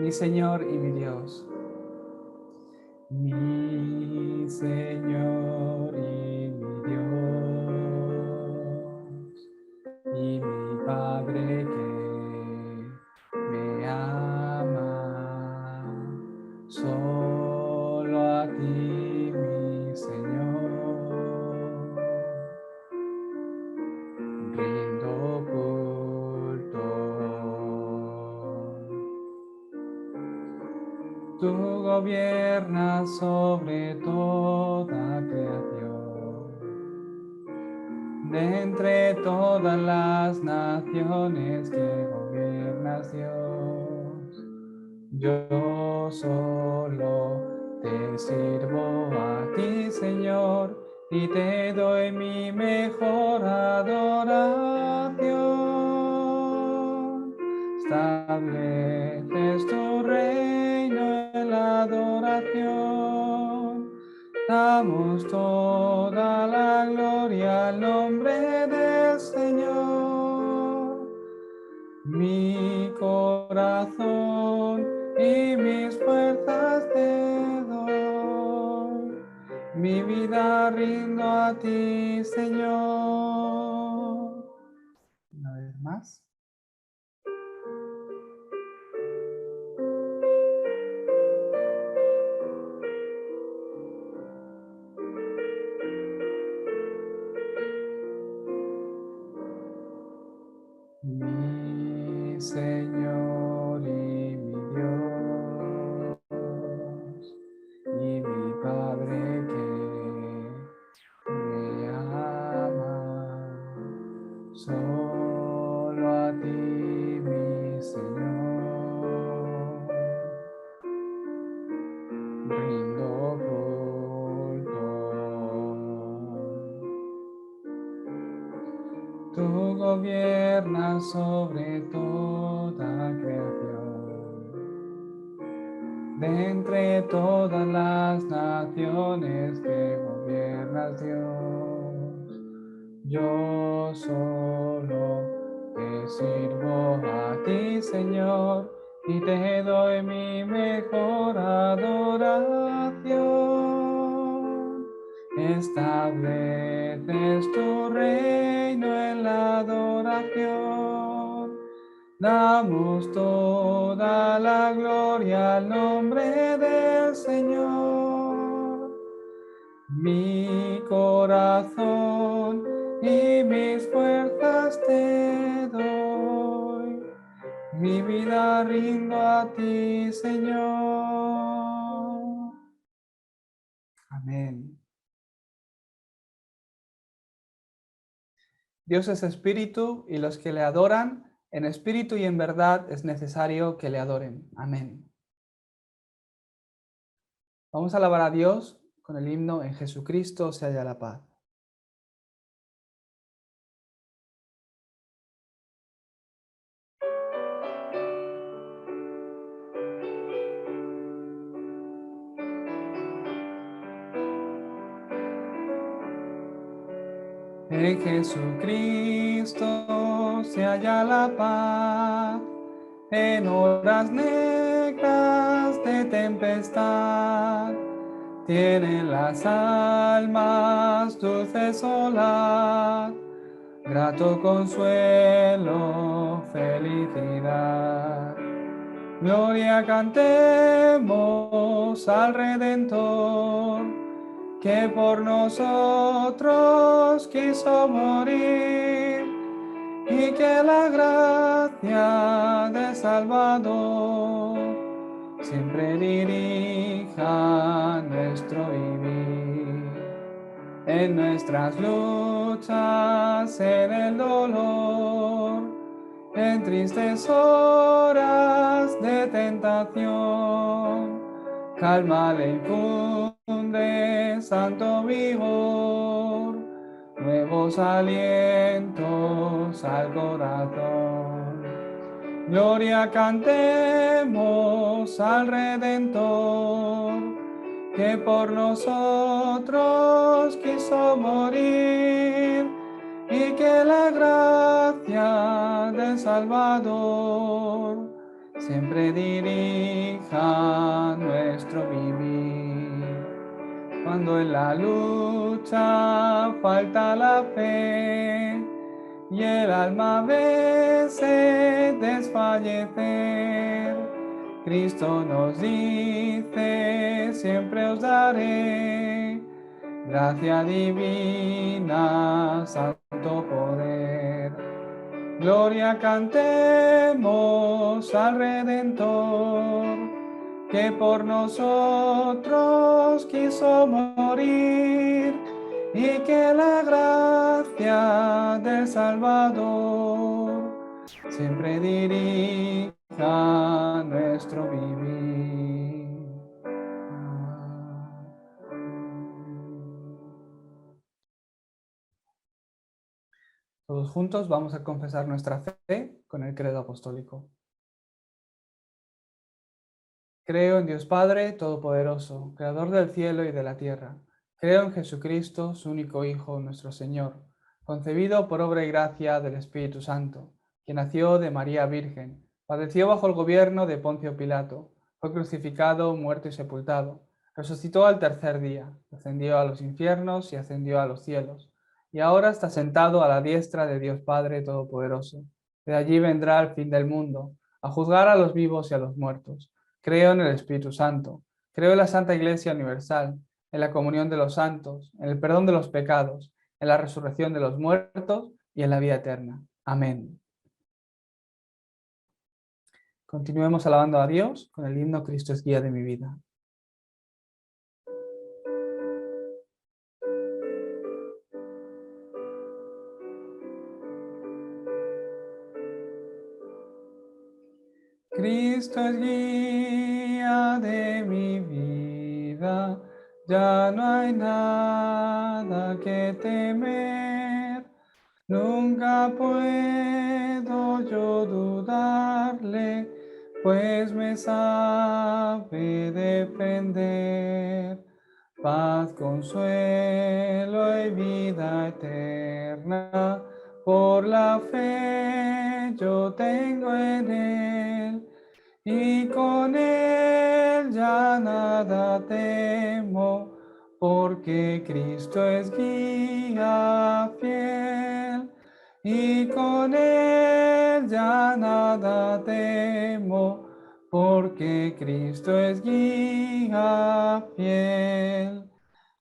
mi Señor y mi Dios. Mi Señor y mi Dios, y mi Padre que me ama, solo a ti, mi Señor, rindo culto. Tú gobiernas sobre toda creación. De entre todas las naciones que gobiernas, Dios, yo solo te sirvo a ti, Señor, y te doy mi mejor adoración. Estableces tu reino en la adoración. Damos toda la gloria al nombre del Señor. Mi corazón y mis fuerzas te doy. Mi vida rindo a ti, Señor. Una vez más. Mi Señor y mi Dios, y mi Padre que me ama, solo a ti, mi Señor, rindo culto. Tú gobiernas sobre toda creación. De entre todas las naciones que gobiernas, Dios, yo solo te sirvo a ti, Señor, y te doy mi mejor adoración. Estableces tu reino en la adoración. Damos toda la gloria al nombre del Señor. Mi corazón y mis fuerzas te doy. Mi vida rindo a ti, Señor. Amén. Dios es espíritu y los que le adoran en espíritu y en verdad es necesario que le adoren. Amén. Vamos a alabar a Dios con el himno En Jesucristo se halla la paz. En Jesucristo se halla la paz, en horas negras de tempestad, tienen las almas dulce soledad, grato consuelo, felicidad. Gloria cantemos al Redentor, que por nosotros quiso morir, y que la gracia del Salvador siempre dirija nuestro vivir. En nuestras luchas, en el dolor, en tristes horas de tentación, calma le infunde santo vigor, nuevos alientos al corazón. Gloria cantemos al Redentor, que por nosotros quiso morir, y que la gracia del Salvador siempre dirija nuestro vivir. Cuando en la lucha falta la fe y el alma vece desfallecer, Cristo nos dice, siempre os daré gracia divina, santo poder. Gloria cantemos al Redentor, que por nosotros quiso morir, y que la gracia del Salvador siempre dirija nuestro vivir. Todos juntos vamos a confesar nuestra fe con el credo apostólico. Creo en Dios Padre Todopoderoso, Creador del cielo y de la tierra. Creo en Jesucristo, su único Hijo, nuestro Señor, concebido por obra y gracia del Espíritu Santo, que nació de María Virgen, padeció bajo el gobierno de Poncio Pilato, fue crucificado, muerto y sepultado, resucitó al tercer día, descendió a los infiernos y ascendió a los cielos, y ahora está sentado a la diestra de Dios Padre Todopoderoso. De allí vendrá al fin del mundo, a juzgar a los vivos y a los muertos. Creo en el Espíritu Santo, creo en la Santa Iglesia Universal, en la comunión de los santos, en el perdón de los pecados, en la resurrección de los muertos y en la vida eterna. Amén. Continuemos alabando a Dios con el himno Cristo es guía de mi vida. Cristo es guía de mi vida, ya no hay nada que temer. Nunca puedo yo dudarle, pues me sabe defender. Paz, consuelo y vida eterna, por la fe yo tengo en Él, y con Él ya nada temo, porque Cristo es guía fiel, y con Él ya nada temo, porque Cristo es guía fiel.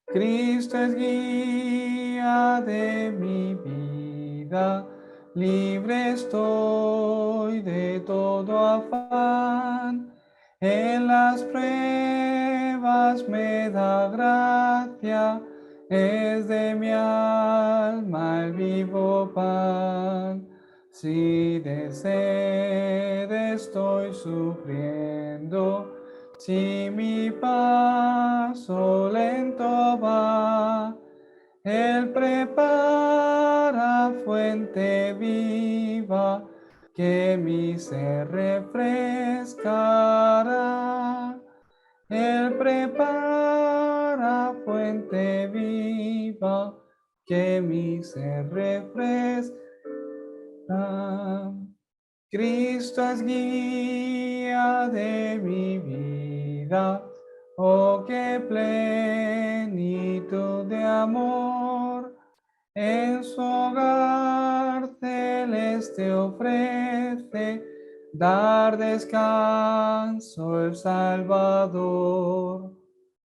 Cristo es guía de mi vida, libre estoy de todo afán. En las pruebas me da gracia, es de mi alma el vivo pan. Si de sed estoy sufriendo, si mi paso lento va, Él prepara fuente viva que mi ser refrescará. Él prepara fuente viva que mi ser refrescará. Cristo es guía de mi vida, oh qué plenitud de amor. En su hogar celeste ofrece dar descanso el Salvador.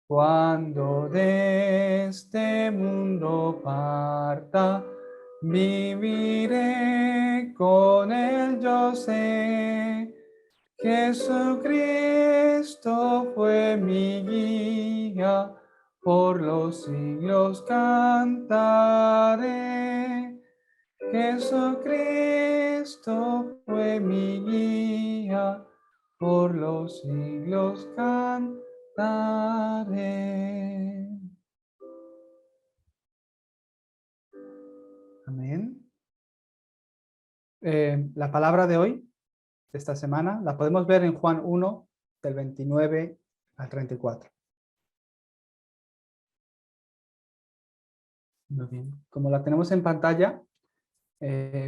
Cuando de este mundo parta, viviré con Él, yo sé. Jesucristo fue mi guía, por los siglos cantaré. Jesucristo fue mi guía, por los siglos cantaré. Amén. La palabra de hoy, de esta semana, la podemos ver en Juan 1, del 29 al 34. Muy bien. Como la tenemos en pantalla,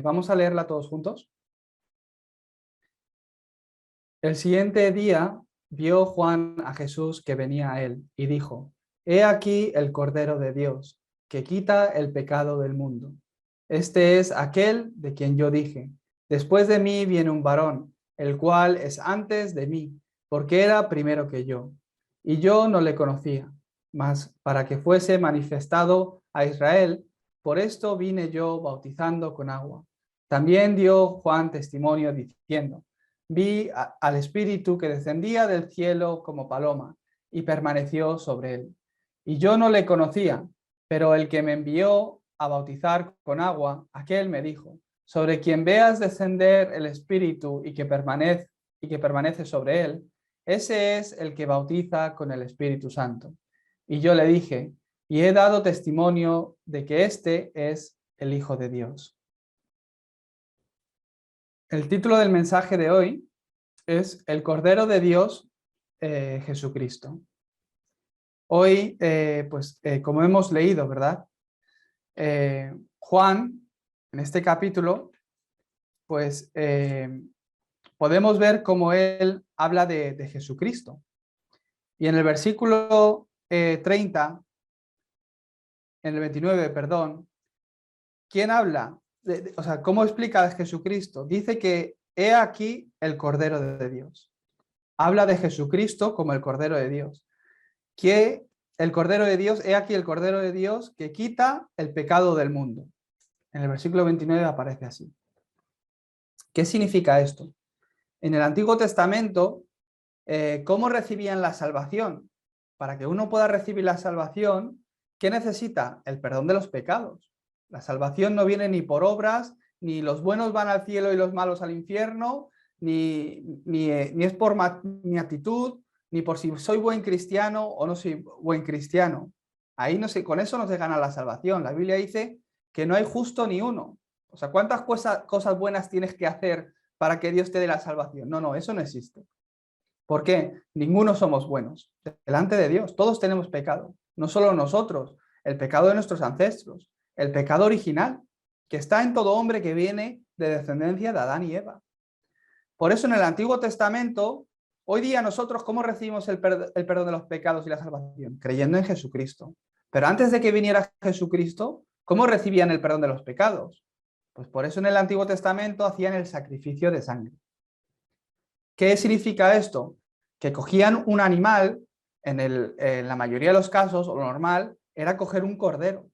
vamos a leerla todos juntos. El siguiente día vio Juan a Jesús que venía a él y dijo: He aquí el Cordero de Dios, que quita el pecado del mundo. Este es aquel de quien yo dije: Después de mí viene un varón, el cual es antes de mí, porque era primero que yo. Y yo no le conocía, mas para que fuese manifestado a Israel, por esto vine yo bautizando con agua. También dio Juan testimonio diciendo: Vi al Espíritu que descendía del cielo como paloma y permaneció sobre él. Y yo no le conocía, pero el que me envió a bautizar con agua, aquel me dijo: sobre quien veas descender el Espíritu y que permanece sobre él, ese es el que bautiza con el Espíritu Santo. Y yo le dije: y he dado testimonio de que este es el Hijo de Dios. El título del mensaje de hoy es El Cordero de Dios, Jesucristo. Hoy, como hemos leído, ¿verdad? Juan, en este capítulo, podemos ver cómo él habla de Jesucristo. Y en el versículo 30, en el 29, perdón, ¿quién habla? ¿Cómo explica a Jesucristo? Dice que he aquí el Cordero de Dios. Habla de Jesucristo como el Cordero de Dios. Que el Cordero de Dios, he aquí el Cordero de Dios que quita el pecado del mundo. En el versículo 29 aparece así. ¿Qué significa esto? En el Antiguo Testamento, ¿cómo recibían la salvación? Para que uno pueda recibir la salvación, ¿qué necesita? El perdón de los pecados. La salvación no viene ni por obras, ni los buenos van al cielo y los malos al infierno, ni es por mi actitud, ni por si soy buen cristiano o no soy buen cristiano. Ahí no sé, con eso no se gana la salvación. La Biblia dice que no hay justo ni uno. O sea, ¿cuántas cosas buenas tienes que hacer para que Dios te dé la salvación? No, eso no existe. ¿Por qué? Ninguno somos buenos. Delante de Dios, todos tenemos pecado. No solo nosotros, el pecado de nuestros ancestros, el pecado original, que está en todo hombre que viene de descendencia de Adán y Eva. Por eso en el Antiguo Testamento, hoy día nosotros, ¿cómo recibimos el perdón de los pecados y la salvación? Creyendo en Jesucristo. Pero antes de que viniera Jesucristo, ¿cómo recibían el perdón de los pecados? Pues por eso en el Antiguo Testamento hacían el sacrificio de sangre. ¿Qué significa esto? Que cogían un animal, en la mayoría de los casos, o lo normal, era coger un cordero.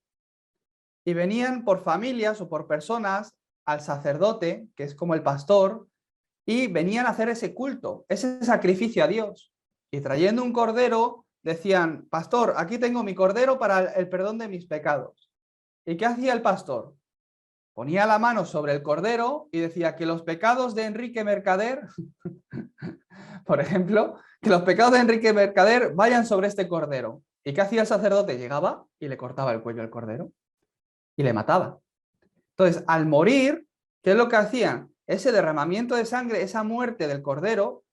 Y venían por familias o por personas al sacerdote, que es como el pastor, y venían a hacer ese culto, ese sacrificio a Dios. Y trayendo un cordero, decían: pastor, aquí tengo mi cordero para el perdón de mis pecados. ¿Y qué hacía el pastor? Ponía la mano sobre el cordero y decía: que los pecados de Enrique Mercader, por ejemplo, que los pecados de Enrique Mercader vayan sobre este cordero. ¿Y qué hacía el sacerdote? Llegaba y le cortaba el cuello al cordero y le mataba. Entonces, al morir, ¿qué es lo que hacían? Ese derramamiento de sangre, esa muerte del cordero,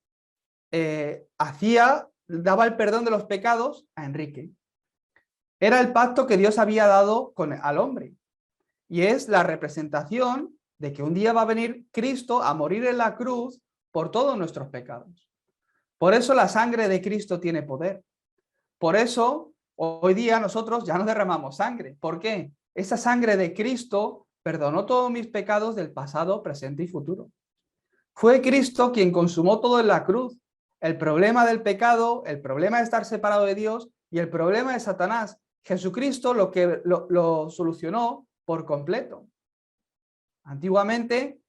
daba el perdón de los pecados a Enrique. Era el pacto que Dios había dado al hombre. Y es la representación de que un día va a venir Cristo a morir en la cruz por todos nuestros pecados. Por eso la sangre de Cristo tiene poder. Por eso hoy día nosotros ya no derramamos sangre. ¿Por qué? Esa sangre de Cristo perdonó todos mis pecados del pasado, presente y futuro. Fue Cristo quien consumó todo en la cruz. El problema del pecado, el problema de estar separado de Dios y el problema de Satanás. Jesucristo lo solucionó por completo. Antiguamente,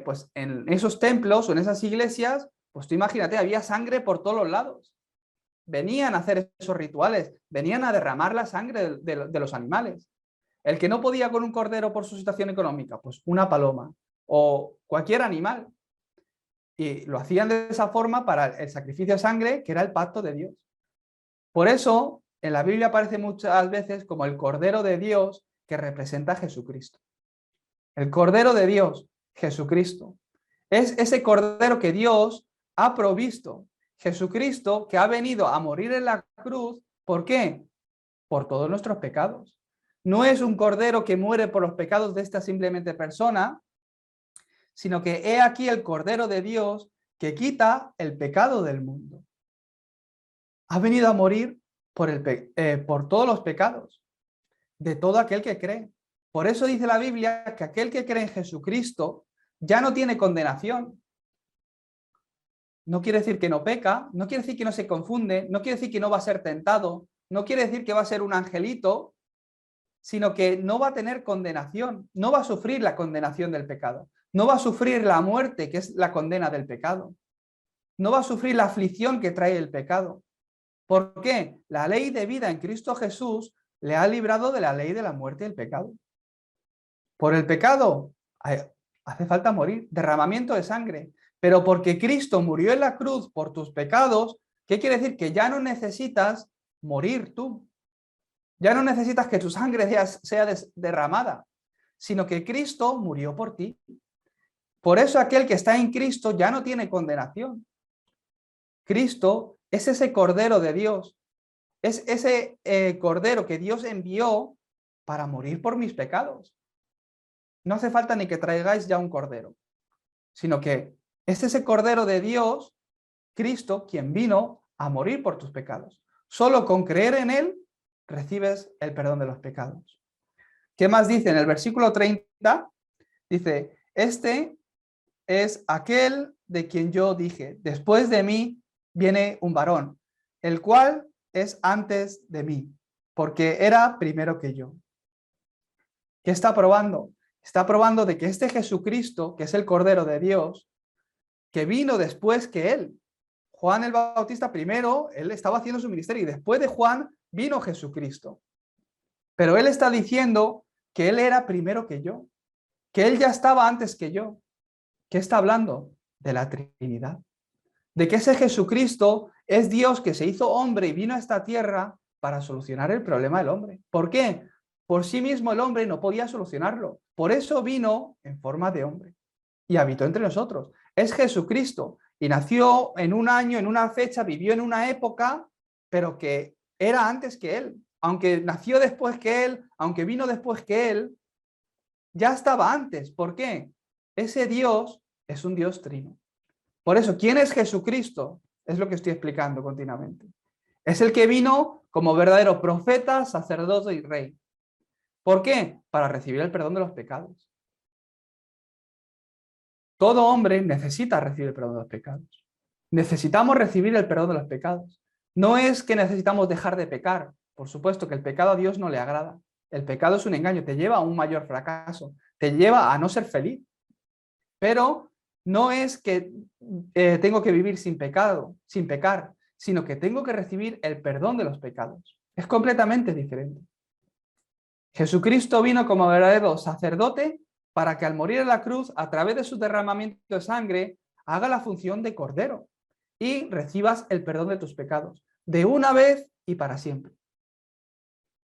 pues en esos templos o en esas iglesias, pues tú imagínate, había sangre por todos los lados. Venían a hacer esos rituales, venían a derramar la sangre de los animales. El que no podía con un cordero por su situación económica, pues una paloma o cualquier animal. Y lo hacían de esa forma para el sacrificio de sangre, que era el pacto de Dios. Por eso, en la Biblia aparece muchas veces como el Cordero de Dios que representa a Jesucristo. El Cordero de Dios, Jesucristo. Es ese Cordero que Dios ha provisto. Jesucristo que ha venido a morir en la cruz. ¿Por qué? Por todos nuestros pecados. No es un Cordero que muere por los pecados de esta simplemente persona, sino que he aquí el Cordero de Dios que quita el pecado del mundo. Ha venido a morir por todos los pecados de todo aquel que cree. Por eso dice la Biblia que aquel que cree en Jesucristo ya no tiene condenación. No quiere decir que no peca, no quiere decir que no se confunde, no quiere decir que no va a ser tentado, no quiere decir que va a ser un angelito, sino que no va a tener condenación, no va a sufrir la condenación del pecado, no va a sufrir la muerte, que es la condena del pecado, no va a sufrir la aflicción que trae el pecado. ¿Por qué? La ley de vida en Cristo Jesús le ha librado de la ley de la muerte y el pecado. Por el pecado hace falta morir, derramamiento de sangre, pero porque Cristo murió en la cruz por tus pecados, ¿qué quiere decir? Que ya no necesitas morir tú. Ya no necesitas que tu sangre sea derramada, sino que Cristo murió por ti. Por eso aquel que está en Cristo ya no tiene condenación. Cristo es ese Cordero de Dios, es ese Cordero que Dios envió para morir por mis pecados. No hace falta ni que traigáis ya un cordero, sino que es ese Cordero de Dios, Cristo, quien vino a morir por tus pecados. Solo con creer en Él recibes el perdón de los pecados. ¿Qué más dice? En el versículo 30 dice, este es aquel de quien yo dije, después de mí viene un varón, el cual es antes de mí, porque era primero que yo. ¿Qué está probando? Está probando de que este Jesucristo, que es el Cordero de Dios, que vino después que él. Juan el Bautista primero, él estaba haciendo su ministerio y después de Juan vino Jesucristo. Pero él está diciendo que él era primero que yo, que él ya estaba antes que yo. ¿Qué está hablando? De la Trinidad. De que ese Jesucristo es Dios que se hizo hombre y vino a esta tierra para solucionar el problema del hombre. ¿Por qué? Por sí mismo el hombre no podía solucionarlo. Por eso vino en forma de hombre y habitó entre nosotros. Es Jesucristo y nació en un año, en una fecha, vivió en una época, pero que era antes que él. Aunque nació después que él, aunque vino después que él, ya estaba antes. ¿Por qué? Ese Dios es un Dios trino. Por eso, ¿quién es Jesucristo? Es lo que estoy explicando continuamente. Es el que vino como verdadero profeta, sacerdote y rey. ¿Por qué? Para recibir el perdón de los pecados. Todo hombre necesita recibir el perdón de los pecados. Necesitamos recibir el perdón de los pecados. No es que necesitamos dejar de pecar. Por supuesto que el pecado a Dios no le agrada. El pecado es un engaño, te lleva a un mayor fracaso, te lleva a no ser feliz. Pero no es que tengo que vivir sin pecado, sin pecar, sino que tengo que recibir el perdón de los pecados. Es completamente diferente. Jesucristo vino como verdadero sacerdote para que al morir en la cruz, a través de su derramamiento de sangre, haga la función de cordero y recibas el perdón de tus pecados, de una vez y para siempre.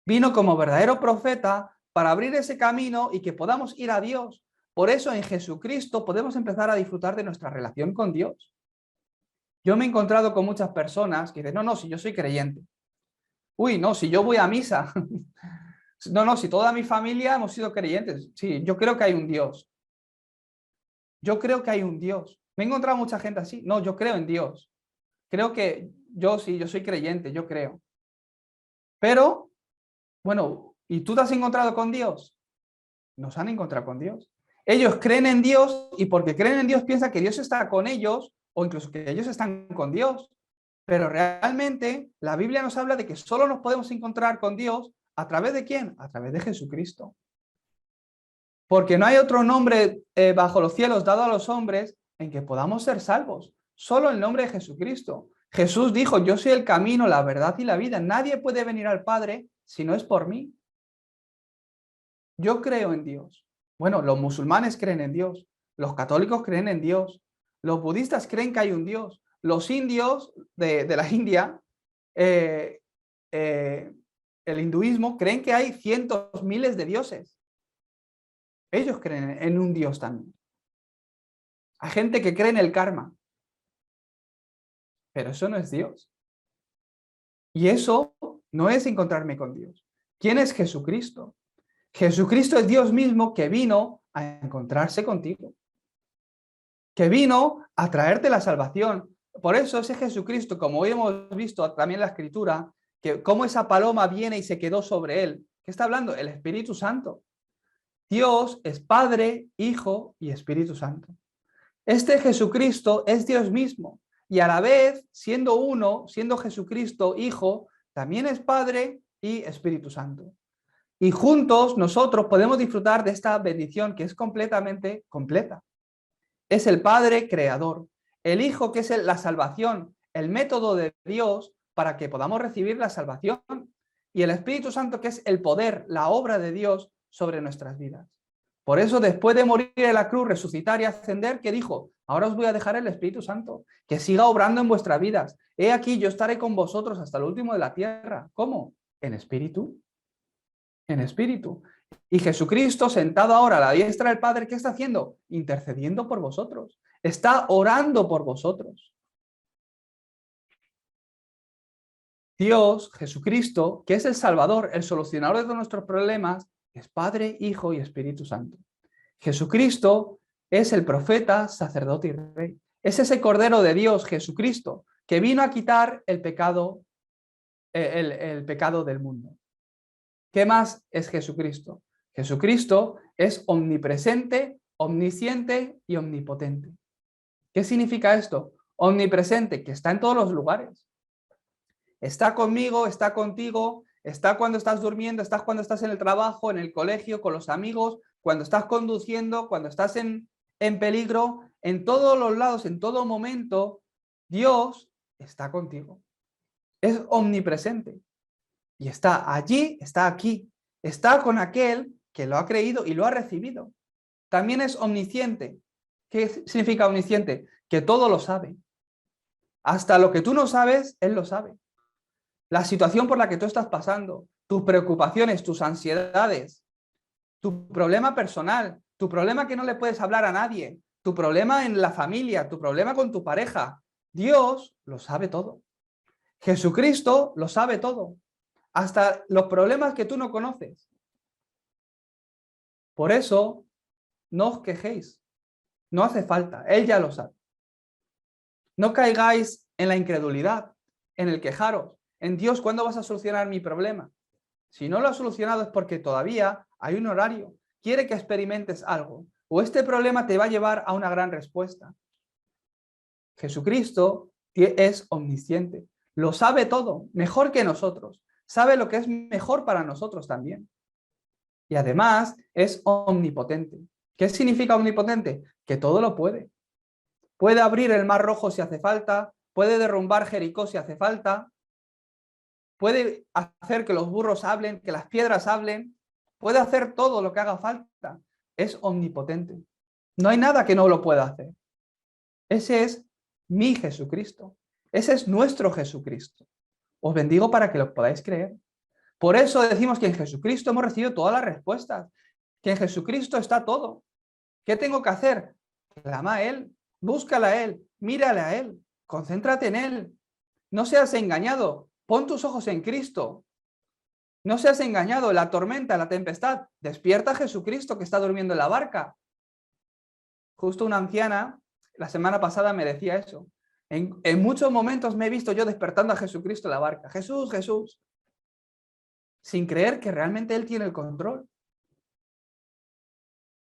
Vino como verdadero profeta para abrir ese camino y que podamos ir a Dios. Por eso en Jesucristo podemos empezar a disfrutar de nuestra relación con Dios. Yo me he encontrado con muchas personas que dicen, no, si yo soy creyente. Uy, no, si yo voy a misa. No, si toda mi familia hemos sido creyentes. Sí, yo creo que hay un Dios. Yo creo que hay un Dios. Me he encontrado mucha gente así. No, yo creo en Dios. Creo que yo soy creyente, yo creo. Pero, bueno, ¿y tú te has encontrado con Dios? Nos han encontrado con Dios. Ellos creen en Dios y porque creen en Dios piensan que Dios está con ellos o incluso que ellos están con Dios. Pero realmente la Biblia nos habla de que solo nos podemos encontrar con Dios ¿a través de quién? A través de Jesucristo. Porque no hay otro nombre bajo los cielos dado a los hombres en que podamos ser salvos. Solo el nombre de Jesucristo. Jesús dijo, yo soy el camino, la verdad y la vida. Nadie puede venir al Padre si no es por mí. Yo creo en Dios. Bueno, los musulmanes creen en Dios. Los católicos creen en Dios. Los budistas creen que hay un Dios. Los indios de la India, el hinduismo, creen que hay cientos, miles de dioses. Ellos creen en un Dios también. Hay gente que cree en el karma. Pero eso no es Dios. Y eso no es encontrarme con Dios. ¿Quién es Jesucristo? Jesucristo es Dios mismo que vino a encontrarse contigo. que vino a traerte la salvación. Por eso ese Jesucristo, como hoy hemos visto también en la Escritura, que cómo esa paloma viene y se quedó sobre él. ¿Qué está hablando? El Espíritu Santo. Dios es Padre, Hijo y Espíritu Santo. Este Jesucristo es Dios mismo y a la vez, siendo uno, siendo Jesucristo Hijo, también es Padre y Espíritu Santo. Y juntos nosotros podemos disfrutar de esta bendición que es completamente completa. Es el Padre creador, el Hijo que es la salvación, el método de Dios para que podamos recibir la salvación, y el Espíritu Santo que es el poder, la obra de Dios sobre nuestras vidas. Por eso, después de morir en la cruz, resucitar y ascender, ¿qué dijo? Ahora os voy a dejar el Espíritu Santo, que siga obrando en vuestras vidas. He aquí, yo estaré con vosotros hasta el último de la tierra. ¿Cómo? En espíritu. En espíritu. Y Jesucristo, sentado ahora a la diestra del Padre, ¿qué está haciendo? Intercediendo por vosotros. Está orando por vosotros. Dios, Jesucristo, que es el Salvador, el solucionador de todos nuestros problemas, es Padre, Hijo y Espíritu Santo. Jesucristo es el profeta, sacerdote y rey. Es ese Cordero de Dios, Jesucristo, que vino a quitar el pecado del mundo. ¿Qué más es Jesucristo? Jesucristo es omnipresente, omnisciente y omnipotente. ¿Qué significa esto? Omnipresente, que está en todos los lugares. Está conmigo, está contigo, está cuando estás durmiendo, está cuando estás en el trabajo, en el colegio, con los amigos, cuando estás conduciendo, cuando estás en peligro, en todos los lados, en todo momento, Dios está contigo. Es omnipresente. Y está allí, está aquí. Está con aquel que lo ha creído y lo ha recibido. También es omnisciente. ¿Qué significa omnisciente? Que todo lo sabe. Hasta lo que tú no sabes, Él lo sabe. La situación por la que tú estás pasando, tus preocupaciones, tus ansiedades, tu problema personal, tu problema que no le puedes hablar a nadie, tu problema en la familia, tu problema con tu pareja. Dios lo sabe todo. Jesucristo lo sabe todo. Hasta los problemas que tú no conoces. Por eso, no os quejéis. No hace falta. Él ya lo sabe. No caigáis en la incredulidad, en el quejaros. En Dios, ¿cuándo vas a solucionar mi problema? Si no lo has solucionado es porque todavía hay un horario. Quiere que experimentes algo. O este problema te va a llevar a una gran respuesta. Jesucristo es omnisciente. Lo sabe todo, mejor que nosotros. Sabe lo que es mejor para nosotros también. Y además es omnipotente. ¿Qué significa omnipotente? Que todo lo puede. Puede abrir el mar rojo si hace falta, puede derrumbar Jericó si hace falta, puede hacer que los burros hablen, que las piedras hablen, puede hacer todo lo que haga falta. Es omnipotente. No hay nada que no lo pueda hacer. Ese es mi Jesucristo. Ese es nuestro Jesucristo. Os bendigo para que lo podáis creer. Por eso decimos que en Jesucristo hemos recibido todas las respuestas, que en Jesucristo está todo. ¿Qué tengo que hacer? Clama a Él, búscala a Él, mírale a Él, concéntrate en Él. No seas engañado, pon tus ojos en Cristo. No seas engañado, la tormenta, la tempestad, despierta a Jesucristo que está durmiendo en la barca. Justo una anciana, la semana pasada me decía eso. En muchos momentos me he visto yo despertando a Jesucristo en la barca. Jesús, Jesús. Sin creer que realmente Él tiene el control.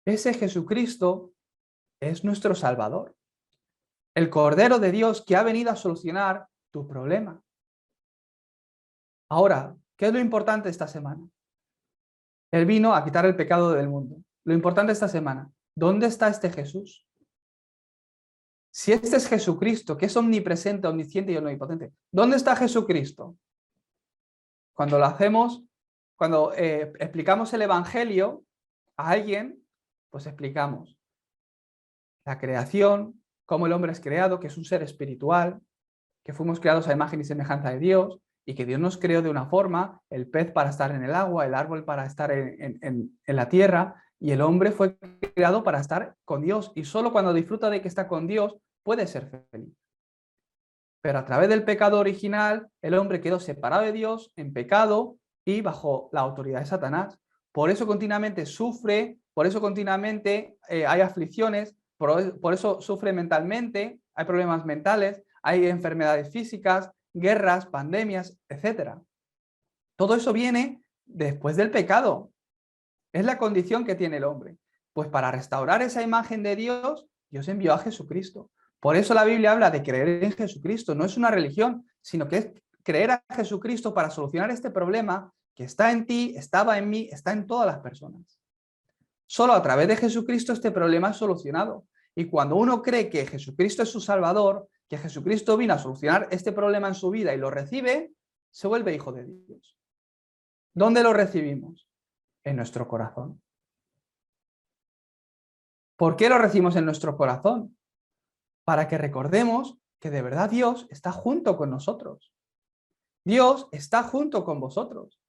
Ese Jesucristo es nuestro Salvador. El Cordero de Dios que ha venido a solucionar tu problema. Ahora, ¿qué es lo importante esta semana? Él vino a quitar el pecado del mundo. Lo importante esta semana, ¿dónde está este Jesús? Si este es Jesucristo, que es omnipresente, omnisciente y omnipotente, ¿dónde está Jesucristo? Cuando lo hacemos, cuando explicamos el Evangelio a alguien, pues explicamos la creación, cómo el hombre es creado, que es un ser espiritual, que fuimos creados a imagen y semejanza de Dios, y que Dios nos creó de una forma, el pez para estar en el agua, el árbol para estar en la tierra, y el hombre fue creado para estar con Dios, y solo cuando disfruta de que está con Dios puede ser feliz. Pero a través del pecado original, el hombre quedó separado de Dios, en pecado y bajo la autoridad de Satanás. Por eso continuamente sufre, por eso continuamente hay aflicciones, por eso sufre mentalmente, hay problemas mentales, hay enfermedades físicas, guerras, pandemias, etc. Todo eso viene después del pecado. Es la condición que tiene el hombre. Pues para restaurar esa imagen de Dios, Dios envió a Jesucristo. Por eso la Biblia habla de creer en Jesucristo. No es una religión, sino que es creer a Jesucristo para solucionar este problema que está en ti, estaba en mí, está en todas las personas. Solo a través de Jesucristo este problema es solucionado. Y cuando uno cree que Jesucristo es su Salvador, que Jesucristo vino a solucionar este problema en su vida y lo recibe, se vuelve hijo de Dios. ¿Dónde lo recibimos? En nuestro corazón. ¿Por qué lo recibimos en nuestro corazón? Para que recordemos que de verdad Dios está junto con nosotros. Dios está junto con vosotros.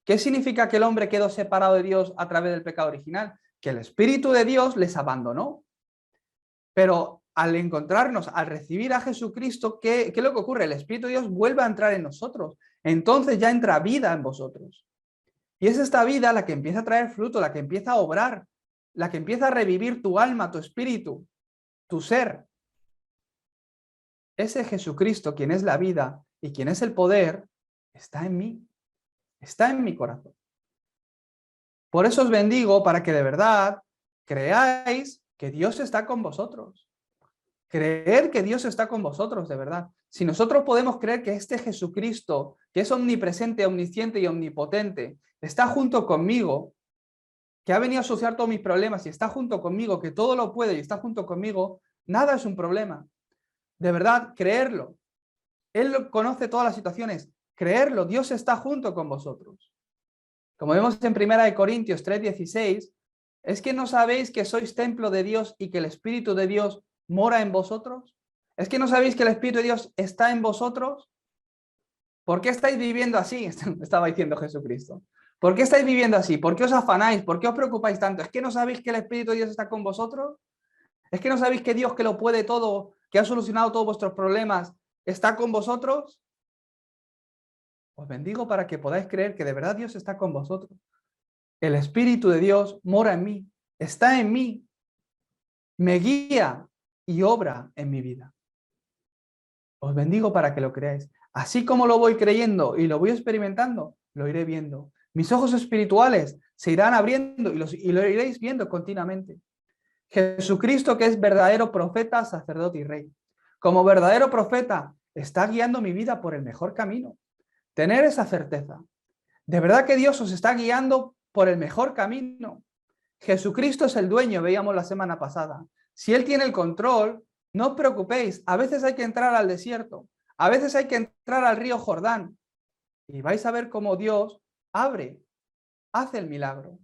¿Qué significa que el hombre quedó separado de Dios a través del pecado original? Que el Espíritu de Dios les abandonó. Pero al encontrarnos, al recibir a Jesucristo, ¿qué es lo que ocurre? El Espíritu de Dios vuelve a entrar en nosotros. Entonces ya entra vida en vosotros. Y es esta vida la que empieza a traer fruto, la que empieza a obrar, la que empieza a revivir tu alma, tu espíritu, tu ser. Ese Jesucristo, quien es la vida y quien es el poder, está en mí, está en mi corazón. Por eso os bendigo para que de verdad creáis que Dios está con vosotros. Creer que Dios está con vosotros, de verdad. Si nosotros podemos creer que este Jesucristo, que es omnipresente, omnisciente y omnipotente, está junto conmigo, que ha venido a solucionar todos mis problemas y está junto conmigo, que todo lo puede y está junto conmigo, nada es un problema. De verdad, creerlo. Él conoce todas las situaciones. Creerlo, Dios está junto con vosotros. Como vemos en 1 Corintios 3:16, ¿es que no sabéis que sois templo de Dios y que el Espíritu de Dios mora en vosotros? ¿Es que no sabéis que el Espíritu de Dios está en vosotros? ¿Por qué estáis viviendo así? Estaba diciendo Jesucristo. ¿Por qué estáis viviendo así? ¿Por qué os afanáis? ¿Por qué os preocupáis tanto? ¿Es que no sabéis que el Espíritu de Dios está con vosotros? ¿Es que no sabéis que Dios, que lo puede todo, que ha solucionado todos vuestros problemas, está con vosotros? Os bendigo para que podáis creer que de verdad Dios está con vosotros. El Espíritu de Dios mora en mí, está en mí, me guía y obra en mi vida. Os bendigo para que lo creáis. Así como lo voy creyendo y lo voy experimentando, lo iré viendo. Mis ojos espirituales se irán abriendo y lo iréis viendo continuamente. Jesucristo, que es verdadero profeta, sacerdote y rey. Como verdadero profeta, está guiando mi vida por el mejor camino. Tener esa certeza. De verdad que Dios os está guiando por el mejor camino. Jesucristo es el dueño, veíamos la semana pasada. Si Él tiene el control, no os preocupéis. A veces hay que entrar al desierto. A veces hay que entrar al río Jordán. Y vais a ver cómo Dios hace el milagro.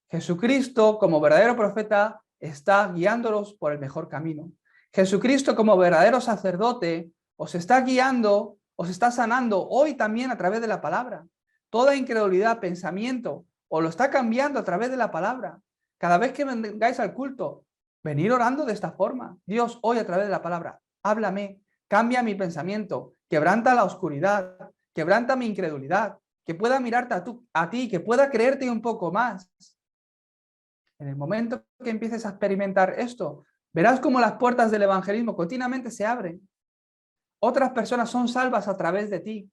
Jesucristo, como verdadero profeta, está guiándolos por el mejor camino. Jesucristo, como verdadero sacerdote, os está guiando, os está sanando hoy también a través de la palabra. Toda incredulidad, pensamiento, os lo está cambiando a través de la palabra. Cada vez que vengáis al culto, venid orando de esta forma. Dios, hoy a través de la palabra, háblame, cambia mi pensamiento, quebranta la oscuridad, quebranta mi incredulidad, que pueda mirarte a ti, que pueda creerte un poco más. En el momento que empieces a experimentar esto, verás cómo las puertas del evangelismo continuamente se abren. Otras personas son salvas a través de ti.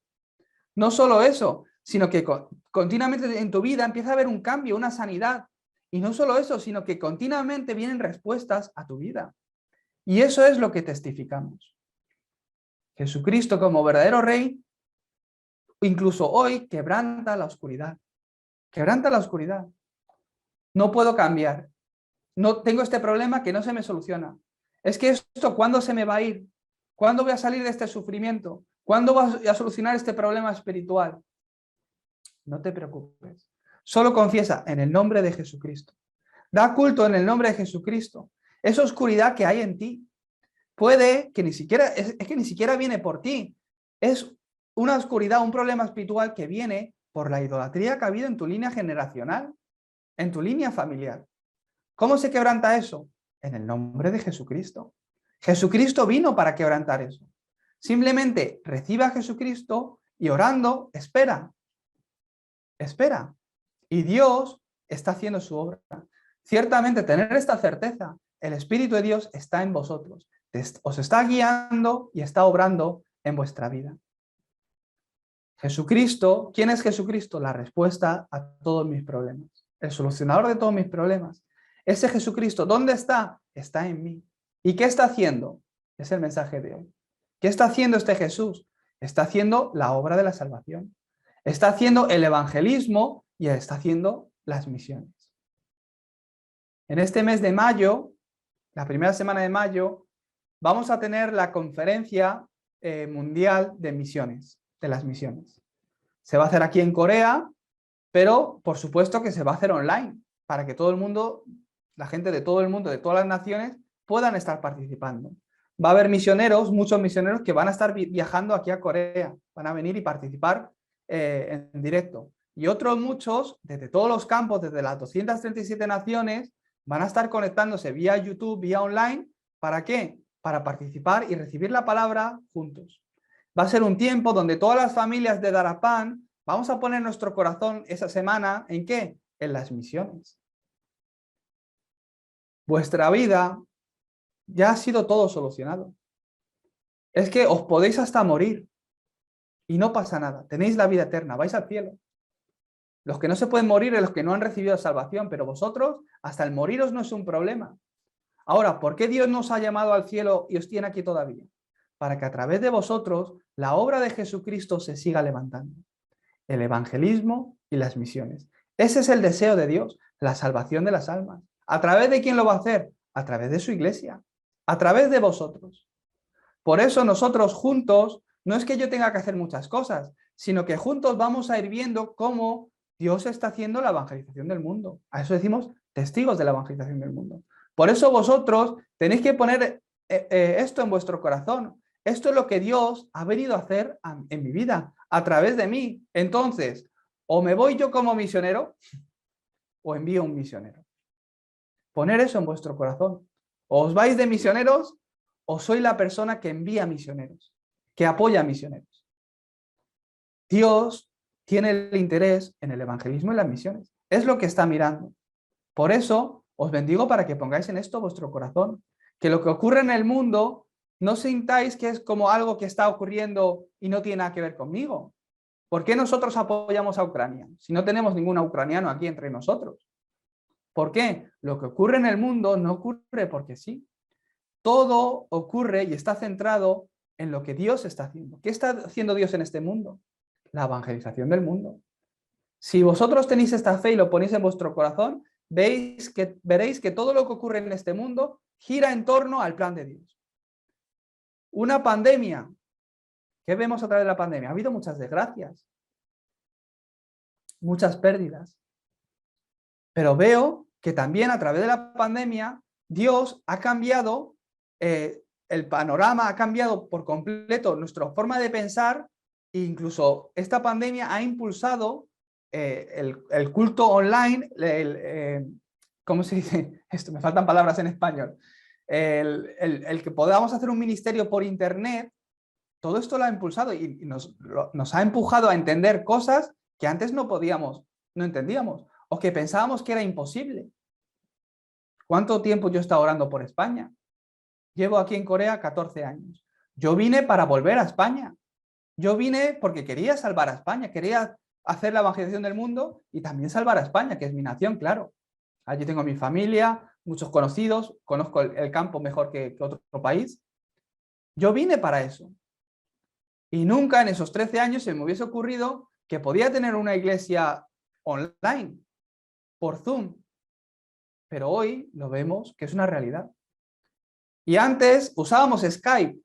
No solo eso, sino que continuamente en tu vida empieza a haber un cambio, una sanidad. Y no solo eso, sino que continuamente vienen respuestas a tu vida. Y eso es lo que testificamos. Jesucristo, como verdadero Rey, incluso hoy quebranta la oscuridad. Quebranta la oscuridad. No puedo cambiar. No tengo este problema que no se me soluciona. Es que esto, ¿cuándo se me va a ir? ¿Cuándo voy a salir de este sufrimiento? ¿Cuándo voy a solucionar este problema espiritual? No te preocupes. Solo confiesa en el nombre de Jesucristo. Da culto en el nombre de Jesucristo. Esa oscuridad que hay en ti puede que ni siquiera, es que ni siquiera viene por ti. Es una oscuridad, un problema espiritual que viene por la idolatría que ha habido en tu línea generacional, en tu línea familiar. ¿Cómo se quebranta eso? En el nombre de Jesucristo. Jesucristo vino para quebrantar eso. Simplemente recibe a Jesucristo y orando, espera. Espera. Y Dios está haciendo su obra. Ciertamente tener esta certeza, el Espíritu de Dios está en vosotros. Os está guiando y está obrando en vuestra vida. Jesucristo, ¿quién es Jesucristo? La respuesta a todos mis problemas. El solucionador de todos mis problemas. Ese Jesucristo, ¿dónde está? Está en mí. ¿Y qué está haciendo? Es el mensaje de hoy. ¿Qué está haciendo este Jesús? Está haciendo la obra de la salvación. Está haciendo el evangelismo y está haciendo las misiones. En este mes de mayo, la primera semana de mayo, vamos a tener la conferencia mundial de misiones, de las misiones. Se va a hacer aquí en Corea, pero por supuesto que se va a hacer online, para que todo el mundo, la gente de todo el mundo, de todas las naciones, puedan estar participando. Va a haber misioneros, muchos misioneros que van a estar viajando aquí a Corea, van a venir y participar en directo. Y otros muchos, desde todos los campos, desde las 237 naciones, van a estar conectándose vía YouTube, vía online. ¿Para qué? Para participar y recibir la palabra juntos. Va a ser un tiempo donde todas las familias de Darapán vamos a poner nuestro corazón esa semana, ¿en qué? En las misiones. Vuestra vida ya ha sido todo solucionado. Es que os podéis hasta morir y no pasa nada. Tenéis la vida eterna, vais al cielo. Los que no se pueden morir son los que no han recibido salvación, pero vosotros, hasta el moriros no es un problema. Ahora, ¿por qué Dios nos ha llamado al cielo y os tiene aquí todavía? Para que a través de vosotros la obra de Jesucristo se siga levantando. El evangelismo y las misiones. Ese es el deseo de Dios, la salvación de las almas. ¿A través de quién lo va a hacer? A través de su iglesia, a través de vosotros. Por eso nosotros juntos, no es que yo tenga que hacer muchas cosas, sino que juntos vamos a ir viendo cómo Dios está haciendo la evangelización del mundo. A eso decimos testigos de la evangelización del mundo. Por eso vosotros tenéis que poner esto en vuestro corazón. Esto es lo que Dios ha venido a hacer en mi vida, a través de mí. Entonces, o me voy yo como misionero, o envío un misionero. Poner eso en vuestro corazón. O os vais de misioneros, o soy la persona que envía misioneros, que apoya a misioneros. Dios tiene el interés en el evangelismo y las misiones. Es lo que está mirando. Por eso os bendigo para que pongáis en esto vuestro corazón. Que lo que ocurre en el mundo no sintáis que es como algo que está ocurriendo y no tiene nada que ver conmigo. ¿Por qué nosotros apoyamos a Ucrania si no tenemos ningún ucraniano aquí entre nosotros? ¿Por qué? Lo que ocurre en el mundo no ocurre porque sí. Todo ocurre y está centrado en lo que Dios está haciendo. ¿Qué está haciendo Dios en este mundo? La evangelización del mundo. Si vosotros tenéis esta fe y lo ponéis en vuestro corazón, veréis que todo lo que ocurre en este mundo gira en torno al plan de Dios. Una pandemia. ¿Qué vemos a través de la pandemia? Ha habido muchas desgracias, muchas pérdidas. Pero veo que también a través de la pandemia Dios ha cambiado el panorama, ha cambiado por completo nuestra forma de pensar e incluso esta pandemia ha impulsado el culto online, ¿cómo se dice? Esto, me faltan palabras en español. El que podamos hacer un ministerio por internet, todo esto lo ha impulsado y nos ha empujado a entender cosas que antes no entendíamos, o que pensábamos que era imposible. ¿Cuánto tiempo yo he estado orando por España? Llevo aquí en Corea 14 años. Yo vine para volver a España. Yo vine porque quería salvar a España, quería hacer la evangelización del mundo y también salvar a España, que es mi nación, claro. Allí tengo mi familia, muchos conocidos, conozco el campo mejor que otro país. Yo vine para eso. Y nunca en esos 13 años se me hubiese ocurrido que podía tener una iglesia online, por Zoom. Pero hoy lo vemos que es una realidad. Y antes usábamos Skype.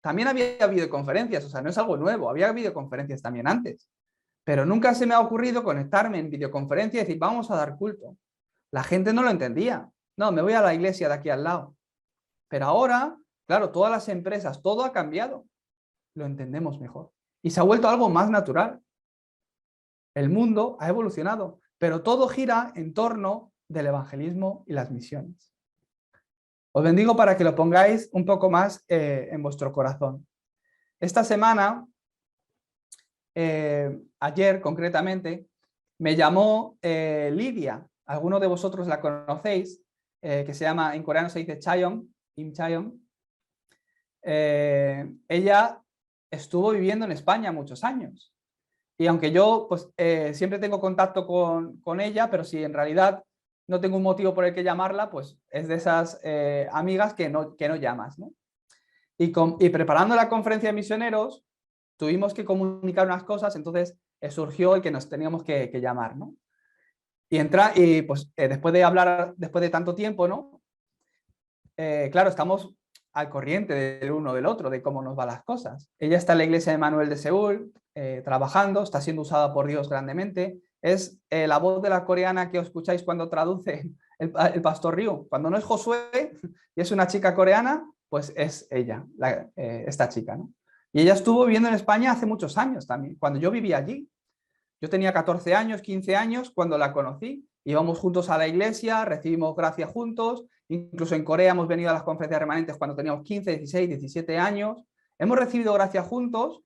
También había videoconferencias, o sea, no es algo nuevo, había videoconferencias también antes. Pero nunca se me ha ocurrido conectarme en videoconferencia y decir, vamos a dar culto. La gente no lo entendía. No, me voy a la iglesia de aquí al lado. Pero ahora, claro, todas las empresas, todo ha cambiado. Lo entendemos mejor. Y se ha vuelto algo más natural. El mundo ha evolucionado, pero todo gira en torno del evangelismo y las misiones. Os bendigo para que lo pongáis un poco más en vuestro corazón. Esta semana, ayer concretamente, me llamó Lidia. Algunos de vosotros la conocéis. que se llama, en coreano se dice Chaeyoung, Im Chaeyoung. Ella estuvo viviendo en España muchos años. Y aunque yo pues, siempre tengo contacto con ella, pero si en realidad no tengo un motivo por el que llamarla, pues es de esas amigas que no llamas, ¿no? Y preparando la conferencia de misioneros, tuvimos que comunicar unas cosas, entonces surgió el que nos teníamos que llamar, ¿no? Y pues después de hablar, después de tanto tiempo, ¿no? Claro, estamos al corriente del uno del otro, de cómo nos van las cosas. Ella está en la iglesia de Manuel de Seúl, trabajando, está siendo usada por Dios grandemente. Es la voz de la coreana que os escucháis cuando traduce el pastor Ryu. Cuando no es Josué y es una chica coreana, pues es ella, esta chica, ¿no? Y ella estuvo viviendo en España hace muchos años también, cuando yo vivía allí. Yo tenía 14 años, 15 años cuando la conocí. Íbamos juntos a la iglesia, recibimos gracia juntos. Incluso en Corea hemos venido a las conferencias remanentes cuando teníamos 15, 16, 17 años. Hemos recibido gracia juntos.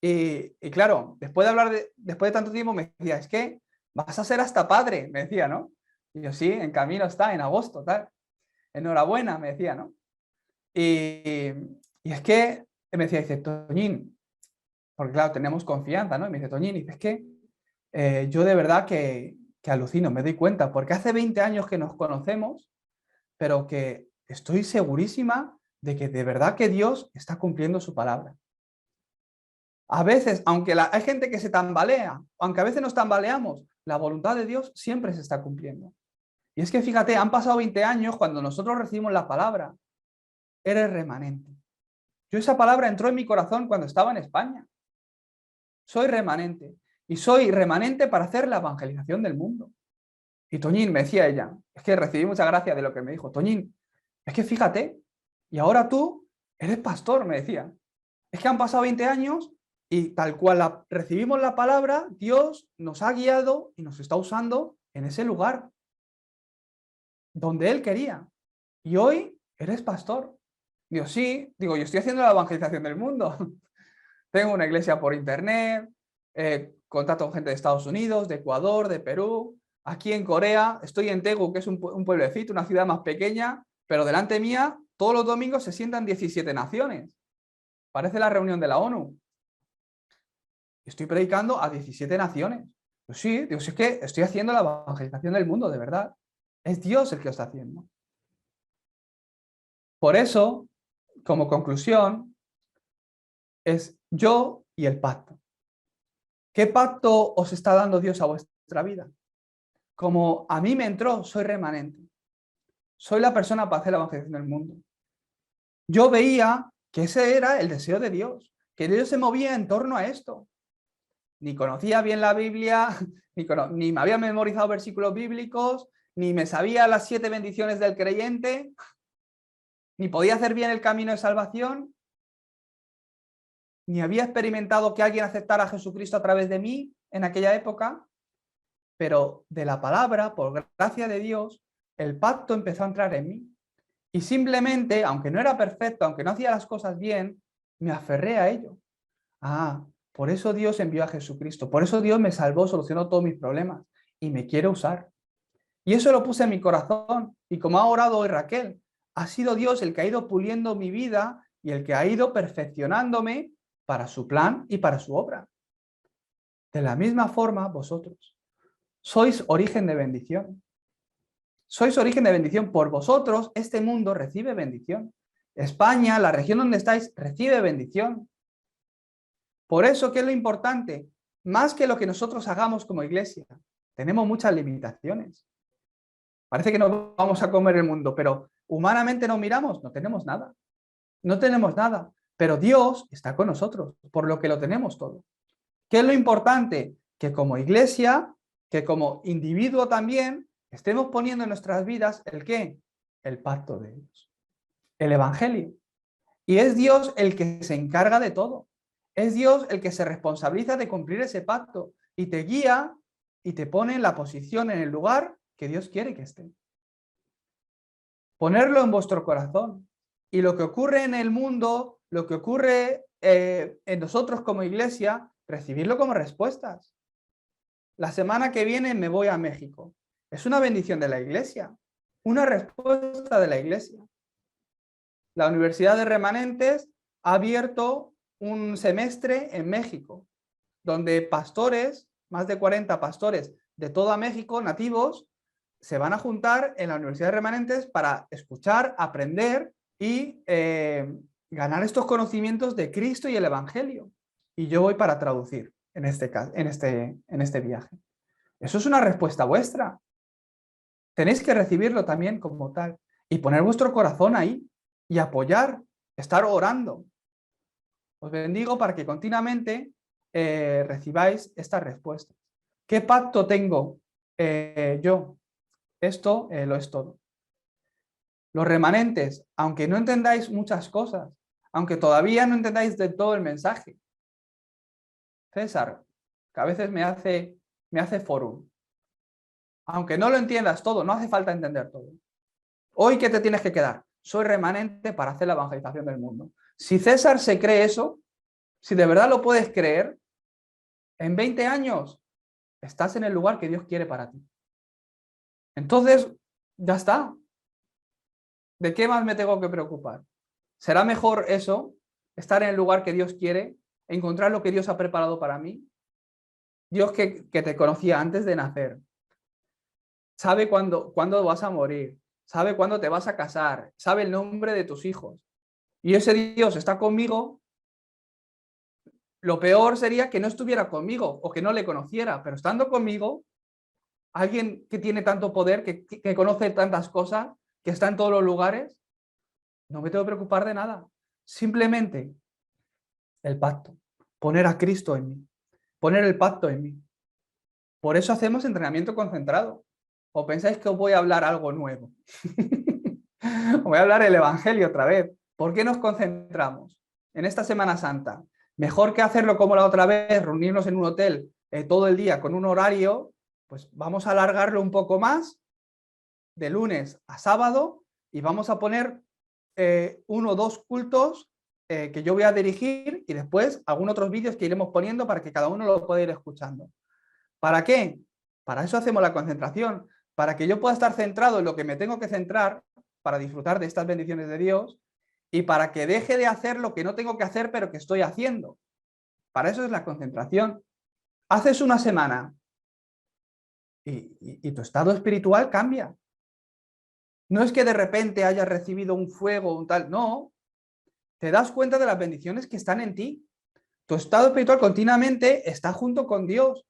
Y claro, después de tanto tiempo me decía, es que vas a ser hasta padre, me decía, ¿no? Y yo, sí, en camino está, en agosto, tal. Enhorabuena, me decía, ¿no? Y es que me decía, dice, Toñín, porque claro, tenemos confianza, ¿no? Y me dice, Toñín, dice, es que yo de verdad que alucino, me doy cuenta, porque hace 20 años que nos conocemos, pero que estoy segurísima de que de verdad que Dios está cumpliendo su palabra. A veces, aunque hay gente que se tambalea, aunque a veces nos tambaleamos, la voluntad de Dios siempre se está cumpliendo. Y es que fíjate, han pasado 20 años cuando nosotros recibimos la palabra, eres remanente. Yo esa palabra entró en mi corazón cuando estaba en España. Soy remanente. Y soy remanente para hacer la evangelización del mundo. Y Toñín, me decía ella, es que recibí mucha gracia de lo que me dijo. Toñín, es que fíjate, y ahora tú eres pastor, me decía. Es que han pasado 20 años y tal cual recibimos la palabra, Dios nos ha guiado y nos está usando en ese lugar donde Él quería. Y hoy eres pastor. Digo, sí, digo, yo estoy haciendo la evangelización del mundo. Tengo una iglesia por internet, contacto con gente de Estados Unidos, de Ecuador, de Perú. Aquí en Corea, estoy en Daegu, que es un pueblecito, una ciudad más pequeña, pero delante mía, todos los domingos se sientan 17 naciones. Parece la reunión de la ONU. Estoy predicando a 17 naciones. Pues sí, digo, si es que estoy haciendo la evangelización del mundo, de verdad. Es Dios el que lo está haciendo. Por eso, como conclusión, es yo y el pacto. ¿Qué pacto os está dando Dios a vuestra vida? Como a mí me entró, soy remanente. Soy la persona para hacer la evangelización del mundo. Yo veía que ese era el deseo de Dios, que Dios se movía en torno a esto. Ni conocía bien la Biblia, ni me había memorizado versículos bíblicos, ni me sabía las 7 bendiciones del creyente, ni podía hacer bien el camino de salvación, ni había experimentado que alguien aceptara a Jesucristo a través de mí en aquella época, pero de la palabra, por gracia de Dios, el pacto empezó a entrar en mí. Y simplemente, aunque no era perfecto, aunque no hacía las cosas bien, me aferré a ello. Ah, por eso Dios envió a Jesucristo, por eso Dios me salvó, solucionó todos mis problemas y me quiere usar. Y eso lo puse en mi corazón. Y como ha orado hoy Raquel, ha sido Dios el que ha ido puliendo mi vida y el que ha ido perfeccionándome para su plan y para su obra. De la misma forma, vosotros sois origen de bendición. Sois origen de bendición. Por vosotros, este mundo recibe bendición. España, la región donde estáis, recibe bendición. Por eso, ¿qué es lo importante? Más que lo que nosotros hagamos como iglesia, tenemos muchas limitaciones. Parece que nos vamos a comer el mundo, pero humanamente no miramos, no tenemos nada. No tenemos nada, pero Dios está con nosotros, por lo que lo tenemos todo. ¿Qué es lo importante? Que como iglesia, que como individuo también, estemos poniendo en nuestras vidas ¿el qué? El pacto de Dios, el evangelio. Y es Dios el que se encarga de todo. Es Dios el que se responsabiliza de cumplir ese pacto y te guía y te pone en la posición, en el lugar que Dios quiere que esté. Ponerlo en vuestro corazón. Y lo que ocurre en el mundo, lo que ocurre en nosotros como iglesia, recibirlo como respuestas. La semana que viene me voy a México. Es una bendición de la iglesia. una respuesta de la Iglesia. La Universidad de Remanentes ha abierto un semestre en México, donde pastores, más de 40 pastores de toda México, nativos, se van a juntar en la Universidad de Remanentes para escuchar, aprender y ganar estos conocimientos de Cristo y el Evangelio. Y yo voy para traducir en este viaje. Eso es una respuesta vuestra. Tenéis que recibirlo también como tal y poner vuestro corazón ahí y apoyar, estar orando. Os bendigo para que continuamente recibáis estas respuestas. ¿Qué pacto tengo yo? Esto lo es todo. Los remanentes, aunque no entendáis muchas cosas, aunque todavía no entendáis del todo el mensaje, César, que a veces me hace forum. Aunque no lo entiendas todo, no hace falta entender todo. Hoy, ¿qué te tienes que quedar? Soy remanente para hacer la evangelización del mundo. Si César se cree eso, si de verdad lo puedes creer, en 20 años estás en el lugar que Dios quiere para ti. Entonces, ya está. ¿De qué más me tengo que preocupar? ¿Será mejor eso, estar en el lugar que Dios quiere, encontrar lo que Dios ha preparado para mí? Dios que te conocía antes de nacer, sabe cuándo vas a morir, sabe cuándo te vas a casar, sabe el nombre de tus hijos. Y ese Dios está conmigo. Lo peor sería que no estuviera conmigo o que no le conociera, pero estando conmigo, alguien que tiene tanto poder, que conoce tantas cosas, que está en todos los lugares, no me tengo que preocupar de nada. Simplemente el pacto, poner a Cristo en mí, poner el pacto en mí. Por eso hacemos entrenamiento concentrado. ¿O pensáis que os voy a hablar algo nuevo? Voy a hablar el Evangelio otra vez. ¿Por qué nos concentramos en esta Semana Santa? Mejor que hacerlo como la otra vez, reunirnos en un hotel todo el día con un horario, pues vamos a alargarlo un poco más, de lunes a sábado, y vamos a poner 1 o 2 cultos que yo voy a dirigir y después algunos otros vídeos que iremos poniendo para que cada uno lo pueda ir escuchando. ¿Para qué? Para eso hacemos la concentración, para que yo pueda estar centrado en lo que me tengo que centrar para disfrutar de estas bendiciones de Dios y para que deje de hacer lo que no tengo que hacer pero que estoy haciendo. Para eso es la concentración. Haces una semana y tu estado espiritual cambia. No es que de repente hayas recibido un fuego, un tal, no. Te das cuenta de las bendiciones que están en ti. Tu estado espiritual continuamente está junto con Dios.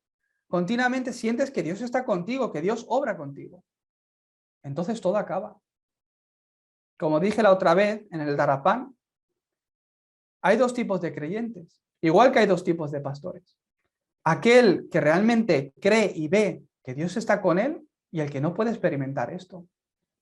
Continuamente sientes que Dios está contigo, que Dios obra contigo. Entonces todo acaba. Como dije la otra vez en el Darapán, hay 2 tipos de creyentes, igual que hay 2 tipos de pastores. Aquel que realmente cree y ve que Dios está con él y el que no puede experimentar esto.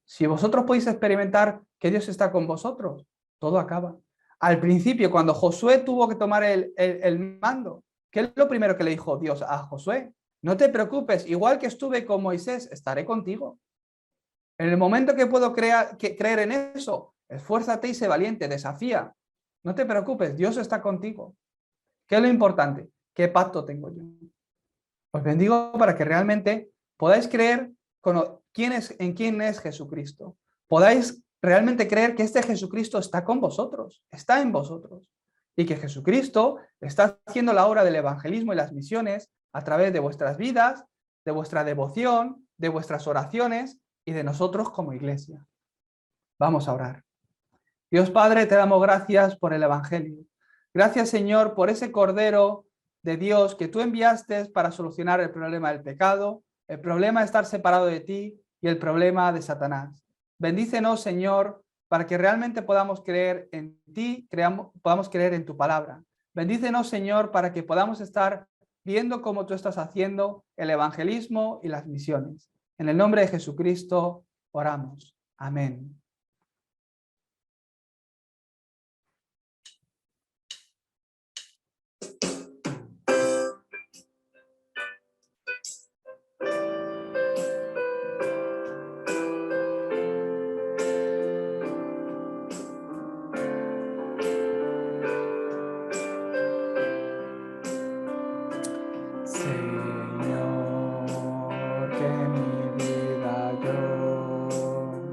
Si vosotros podéis experimentar que Dios está con vosotros, todo acaba. Al principio, cuando Josué tuvo que tomar el mando, ¿qué es lo primero que le dijo Dios a Josué? No te preocupes, igual que estuve con Moisés, estaré contigo. En el momento que puedo creer en eso, esfuérzate y sé valiente, desafía. No te preocupes, Dios está contigo. ¿Qué es lo importante? ¿Qué pacto tengo yo? Os bendigo para que realmente podáis creer en quién es Jesucristo. Podáis realmente creer que este Jesucristo está con vosotros, está en vosotros. Y que Jesucristo está haciendo la obra del evangelismo y las misiones a través de vuestras vidas, de vuestra devoción, de vuestras oraciones y de nosotros como iglesia. Vamos a orar. Dios Padre, te damos gracias por el Evangelio. Gracias, Señor, por ese Cordero de Dios que tú enviaste para solucionar el problema del pecado, el problema de estar separado de ti y el problema de Satanás. Bendícenos, Señor, para que realmente podamos creer en ti, podamos creer en tu palabra. Bendícenos, Señor, para que podamos estar viendo cómo tú estás haciendo el evangelismo y las misiones. En el nombre de Jesucristo oramos. Amén. Señor, que mi vida yo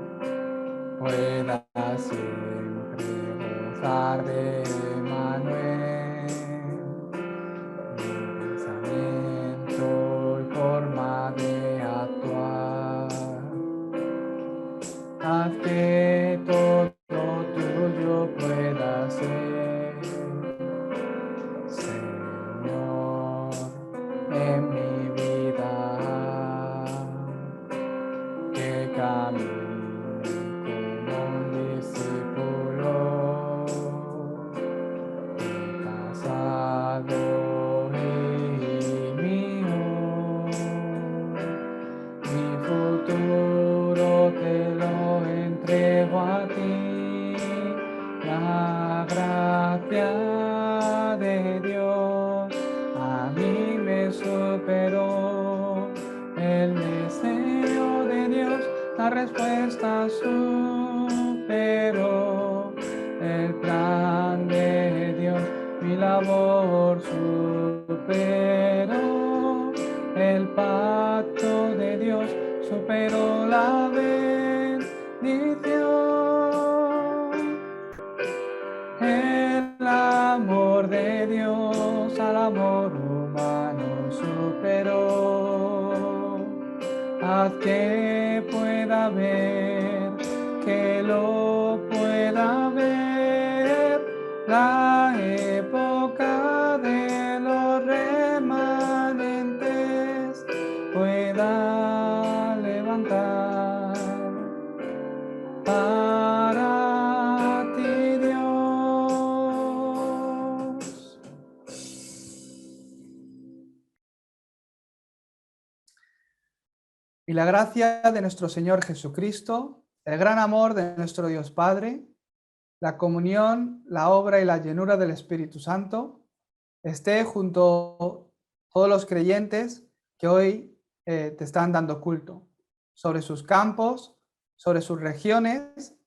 la respuesta superó el plan de Dios, mi labor superó el pacto de Dios, superó la bendición. El amor de Dios al amor humano superó. Haz que pueda ver, que lo pueda ver, la época de los remanentes pueda levantar para ti, Dios. Y la gracia de nuestro Señor Jesucristo, el gran amor de nuestro Dios Padre, la comunión, la obra y la llenura del Espíritu Santo esté junto a todos los creyentes que hoy te están dando culto, sobre sus campos, sobre sus regiones,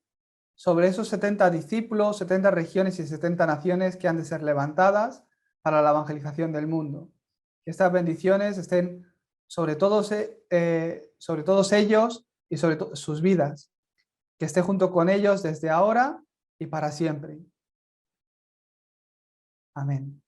sobre esos 70 discípulos, 70 regiones y 70 naciones que han de ser levantadas para la evangelización del mundo. Que estas bendiciones estén sobre todos ellos y sobre sus vidas, que esté junto con ellos desde ahora y para siempre. Amén.